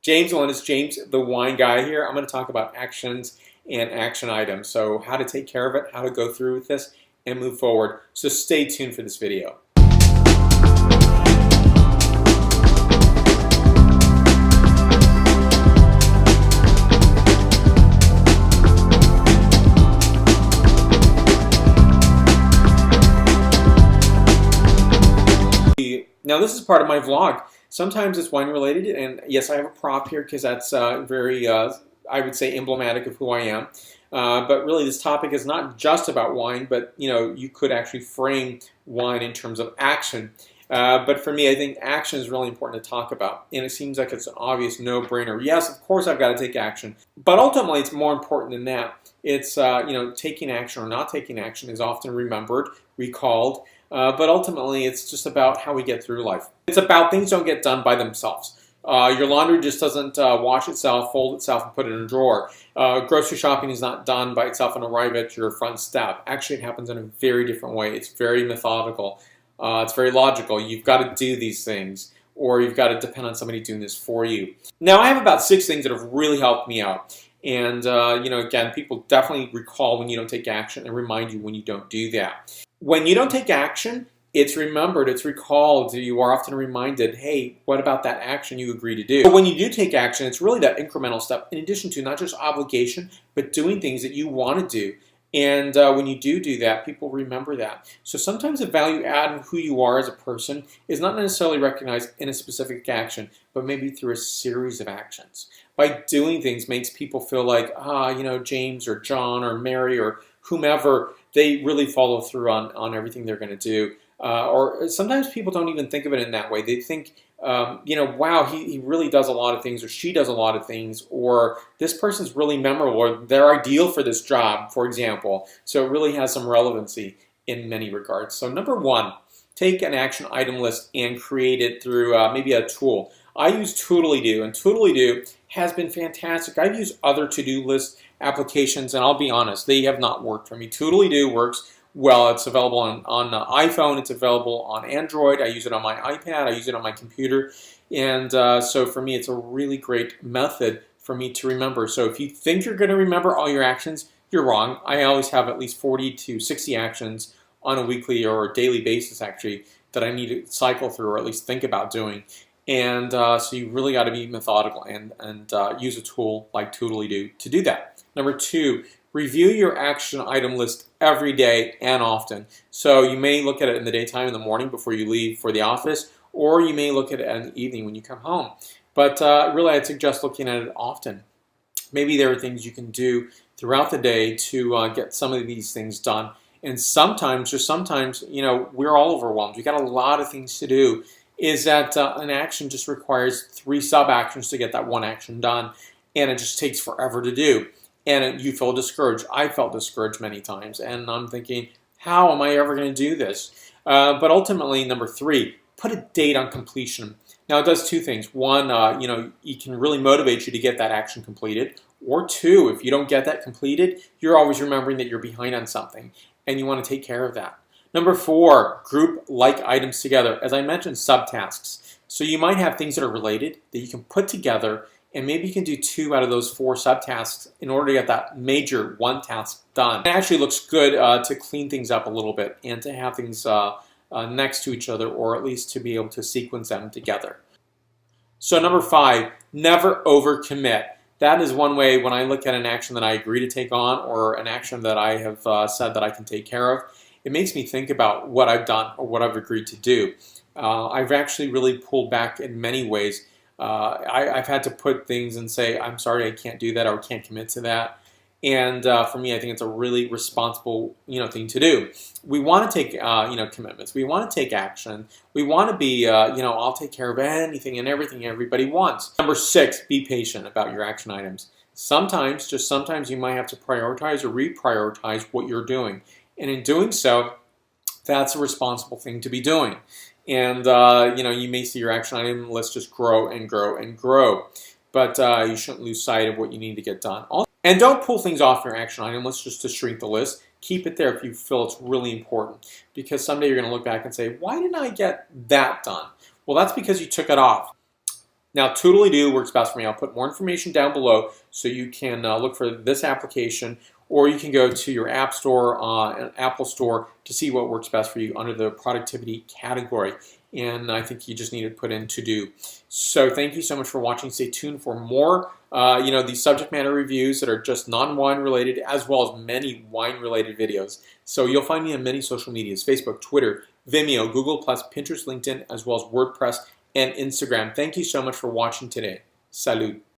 James Melendez, James the wine guy here. I'm going to talk about actions and action items. So how to take care of it, how to go through with this and move forward. So stay tuned for this video. Now this is part of my vlog. Sometimes it's wine related, and yes, I have a prop here because that's very, I would say, emblematic of who I am. But really, this topic is not just about wine, but you could actually frame wine in terms of action. But for me, I think action is really important to talk about, and it seems like it's an obvious no-brainer. Yes, of course, I've got to take action, but ultimately, it's more important than that. It's taking action or not taking action is often remembered, recalled. But ultimately, it's just about how we get through life. It's about things don't get done by themselves. Your laundry just doesn't wash itself, fold itself, and put it in a drawer. Grocery shopping is not done by itself and arrive at your front step. Actually, it happens in a very different way. It's very methodical. It's very logical. You've got to do these things, or you've got to depend on somebody doing this for you. Now, I have about 6 things that have really helped me out. And, again, people definitely recall when you don't take action and remind you when you don't do that. When you don't take action, it's remembered, it's recalled, you are often reminded, hey, what about that action you agreed to do? But when you do take action, it's really that incremental step in addition to not just obligation, but doing things that you want to do. And when you do that, people remember that. So sometimes the value add in who you are as a person is not necessarily recognized in a specific action, but maybe through a series of actions. By doing things makes people feel like, James or John or Mary or whomever, they really follow through on everything they're going to do. Or sometimes people don't even think of it in that way. They think, wow, he really does a lot of things, or she does a lot of things, or this person's really memorable, or they're ideal for this job, for example. So it really has some relevancy in many regards. So number 1, take an action item list and create it through maybe a tool. I use Toodly-Doo, and Toodly-Doo has been fantastic. I've used other to-do list applications, and I'll be honest, they have not worked for me. Toodly-Doo works well. It's available on iPhone. It's available on Android. I use it on my iPad. I use it on my computer. And so for me, it's a really great method for me to remember. So if you think you're going to remember all your actions, you're wrong. I always have at least 40 to 60 actions on a weekly or daily basis, actually, that I need to cycle through or at least think about doing. And so you really got to be methodical and use a tool like Toodly-Doo to do that. Number 2, review your action item list every day and often. So you may look at it in the daytime, in the morning before you leave for the office, or you may look at it in the evening when you come home. But really, I'd suggest looking at it often. Maybe there are things you can do throughout the day to get some of these things done. And sometimes, just sometimes, we're all overwhelmed. We've got a lot of things to do. Is that an action just requires 3 sub-actions to get that one action done, and it just takes forever to do. And you feel discouraged. I felt discouraged many times, and I'm thinking, how am I ever going to do this? But ultimately, number 3, put a date on completion. Now, it does 2 things. 1, it can really motivate you to get that action completed. Or 2, if you don't get that completed, you're always remembering that you're behind on something, and you want to take care of that. Number 4, group like items together. As I mentioned, subtasks. So you might have things that are related that you can put together, and maybe you can do 2 out of those 4 subtasks in order to get that major one task done. It actually looks good to clean things up a little bit and to have things next to each other, or at least to be able to sequence them together. So number 5, never overcommit. That is one way when I look at an action that I agree to take on, or an action that I have said that I can take care of, it makes me think about what I've done or what I've agreed to do. I've actually really pulled back in many ways. I've had to put things and say, I'm sorry, I can't do that, or can't commit to that. And for me, I think it's a really responsible, thing to do. We want to take, commitments. We want to take action. We want to be, I'll take care of anything and everything everybody wants. Number 6, be patient about your action items. Sometimes, just sometimes, you might have to prioritize or reprioritize what you're doing. And in doing so, that's a responsible thing to be doing. And, you may see your action item list just grow and grow and grow. But you shouldn't lose sight of what you need to get done. And don't pull things off your action item list just to shrink the list. Keep it there if you feel it's really important. Because someday you're going to look back and say, why didn't I get that done? Well, that's because you took it off. Now, Toodly-doo works best for me. I'll put more information down below so you can look for this application, or you can go to your App Store, Apple Store, to see what works best for you under the productivity category. And I think you just need to put in to do. So thank you so much for watching. Stay tuned for more, these subject matter reviews that are just non-wine related, as well as many wine related videos. So you'll find me on many social medias: Facebook, Twitter, Vimeo, Google+, Pinterest, LinkedIn, as well as WordPress and Instagram. Thank you so much for watching today. Salud.